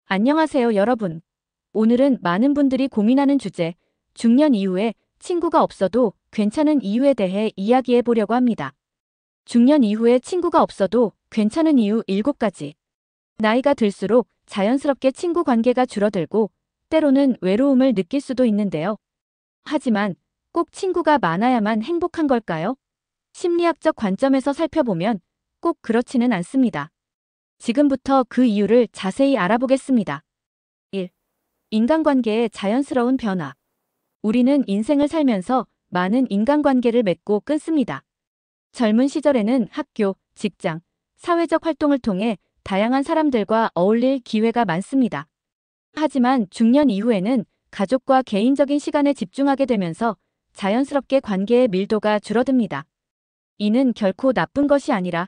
안녕하세요, 여러분. 오늘은 많은 분들이 고민하는 주제, 중년 이후에 친구가 없어도 괜찮은 이유에 대해 이야기해 보려고 합니다. 중년 이후에 친구가 없어도 괜찮은 이유 7가지. 나이가 들수록 자연스럽게 친구 관계가 줄어들고 때로는 외로움을 느낄 수도 있는데요. 하지만 꼭 친구가 많아야만 행복한 걸까요? 심리학적 관점에서 살펴보면 꼭 그렇지는 않습니다. 지금부터 그 이유를 자세히 알아보겠습니다. 1. 인간관계의 자연스러운 변화. 우리는 인생을 살면서 많은 인간관계를 맺고 끊습니다. 젊은 시절에는 학교, 직장, 사회적 활동을 통해 다양한 사람들과 어울릴 기회가 많습니다. 하지만 중년 이후에는 가족과 개인적인 시간에 집중하게 되면서 자연스럽게 관계의 밀도가 줄어듭니다. 이는 결코 나쁜 것이 아니라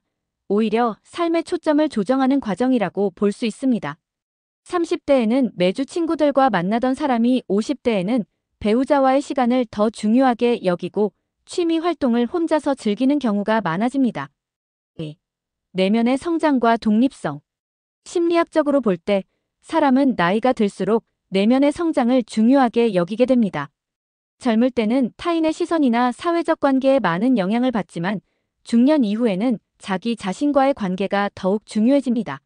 오히려 삶의 초점을 조정하는 과정이라고 볼 수 있습니다. 30대에는 매주 친구들과 만나던 사람이 50대에는 배우자와의 시간을 더 중요하게 여기고 취미 활동을 혼자서 즐기는 경우가 많아집니다. 2. 내면의 성장과 독립성. 심리학적으로 볼 때 사람은 나이가 들수록 내면의 성장을 중요하게 여기게 됩니다. 젊을 때는 타인의 시선이나 사회적 관계에 많은 영향을 받지만 중년 이후에는 자기 자신과의 관계가 더욱 중요해집니다.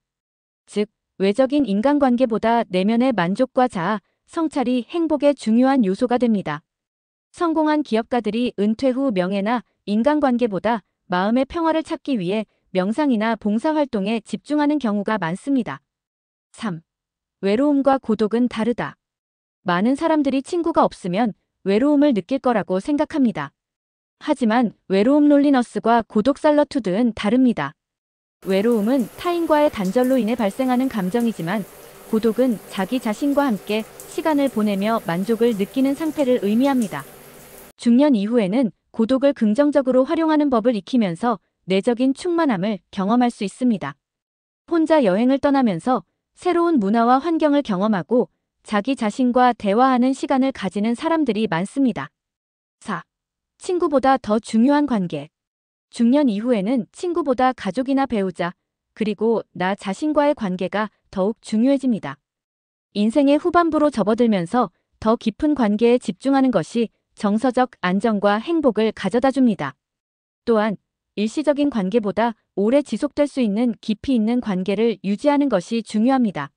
즉, 외적인 인간관계보다 내면의 만족과 자아, 성찰이 행복의 중요한 요소가 됩니다. 성공한 기업가들이 은퇴 후 명예나 인간관계보다 마음의 평화를 찾기 위해 명상이나 봉사활동에 집중하는 경우가 많습니다. 3. 외로움과 고독은 다르다. 많은 사람들이 친구가 없으면 외로움을 느낄 거라고 생각합니다. 하지만 외로움 롤리너스과 고독 살러투드는 다릅니다. 외로움은 타인과의 단절로 인해 발생하는 감정이지만 고독은 자기 자신과 함께 시간을 보내며 만족을 느끼는 상태를 의미합니다. 중년 이후에는 고독을 긍정적으로 활용하는 법을 익히면서 내적인 충만함을 경험할 수 있습니다. 혼자 여행을 떠나면서 새로운 문화와 환경을 경험하고 자기 자신과 대화하는 시간을 가지는 사람들이 많습니다. 4. 친구보다 더 중요한 관계. 중년 이후에는 친구보다 가족이나 배우자, 그리고 나 자신과의 관계가 더욱 중요해집니다. 인생의 후반부로 접어들면서 더 깊은 관계에 집중하는 것이 정서적 안정과 행복을 가져다 줍니다. 또한 일시적인 관계보다 오래 지속될 수 있는 깊이 있는 관계를 유지하는 것이 중요합니다.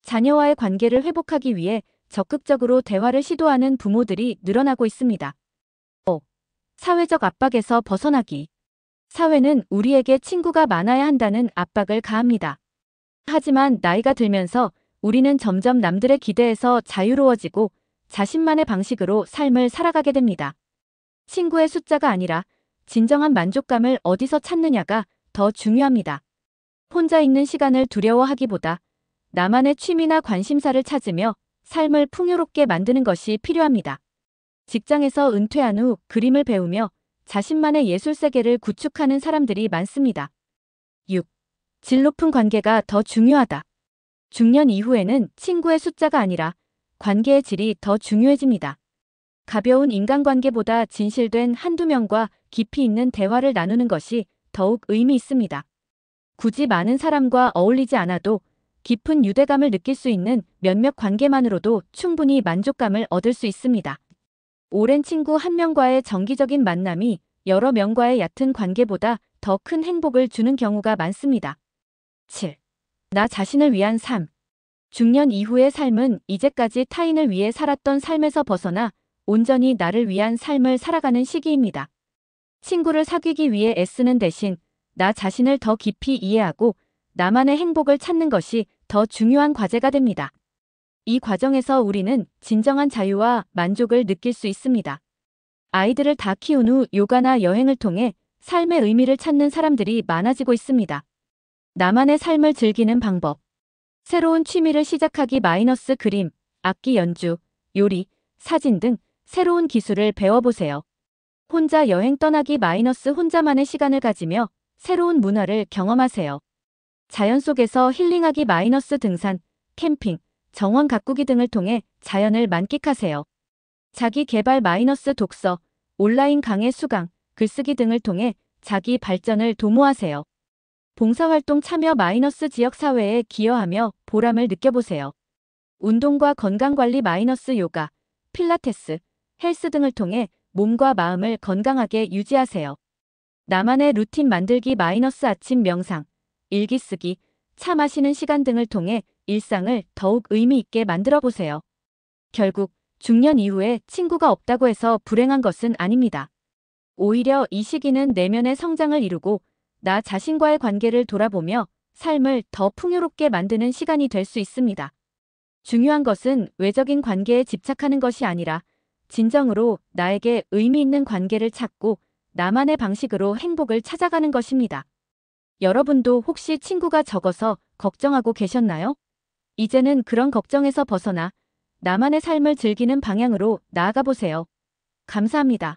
자녀와의 관계를 회복하기 위해 적극적으로 대화를 시도하는 부모들이 늘어나고 있습니다. 5. 사회적 압박에서 벗어나기. 사회는 우리에게 친구가 많아야 한다는 압박을 가합니다. 하지만 나이가 들면서 우리는 점점 남들의 기대에서 자유로워지고 자신만의 방식으로 삶을 살아가게 됩니다. 친구의 숫자가 아니라 진정한 만족감을 어디서 찾느냐가 더 중요합니다. 혼자 있는 시간을 두려워하기보다 나만의 취미나 관심사를 찾으며 삶을 풍요롭게 만드는 것이 필요합니다. 직장에서 은퇴한 후 그림을 배우며 자신만의 예술 세계를 구축하는 사람들이 많습니다. 6. 질 높은 관계가 더 중요하다. 중년 이후에는 친구의 숫자가 아니라 관계의 질이 더 중요해집니다. 가벼운 인간관계보다 진실된 한두 명과 깊이 있는 대화를 나누는 것이 더욱 의미 있습니다. 굳이 많은 사람과 어울리지 않아도 깊은 유대감을 느낄 수 있는 몇몇 관계만으로도 충분히 만족감을 얻을 수 있습니다. 오랜 친구 한 명과의 정기적인 만남이 여러 명과의 얕은 관계보다 더 큰 행복을 주는 경우가 많습니다. 7. 나 자신을 위한 삶. 중년 이후의 삶은 이제까지 타인을 위해 살았던 삶에서 벗어나 온전히 나를 위한 삶을 살아가는 시기입니다. 친구를 사귀기 위해 애쓰는 대신 나 자신을 더 깊이 이해하고 나만의 행복을 찾는 것이 더 중요한 과제가 됩니다. 이 과정에서 우리는 진정한 자유와 만족을 느낄 수 있습니다. 아이들을 다 키운 후 요가나 여행을 통해 삶의 의미를 찾는 사람들이 많아지고 있습니다. 나만의 삶을 즐기는 방법. 새로운 취미를 시작하기 마이너스 그림, 악기 연주, 요리, 사진 등 새로운 기술을 배워보세요. 혼자 여행 떠나기 마이너스 혼자만의 시간을 가지며 새로운 문화를 경험하세요. 자연 속에서 힐링하기 마이너스 등산, 캠핑, 정원 가꾸기 등을 통해 자연을 만끽하세요. 자기 개발 마이너스 독서, 온라인 강의 수강, 글쓰기 등을 통해 자기 발전을 도모하세요. 봉사활동 참여 마이너스 지역사회에 기여하며 보람을 느껴보세요. 운동과 건강관리 마이너스 요가, 필라테스, 헬스 등을 통해 몸과 마음을 건강하게 유지하세요. 나만의 루틴 만들기 마이너스 아침 명상, 일기 쓰기, 차 마시는 시간 등을 통해 일상을 더욱 의미 있게 만들어 보세요. 결국 중년 이후에 친구가 없다고 해서 불행한 것은 아닙니다. 오히려 이 시기는 내면의 성장을 이루고 나 자신과의 관계를 돌아보며 삶을 더 풍요롭게 만드는 시간이 될 수 있습니다. 중요한 것은 외적인 관계에 집착하는 것이 아니라 진정으로 나에게 의미 있는 관계를 찾고 나만의 방식으로 행복을 찾아가는 것입니다. 여러분도 혹시 친구가 적어서 걱정하고 계셨나요? 이제는 그런 걱정에서 벗어나 나만의 삶을 즐기는 방향으로 나아가 보세요. 감사합니다.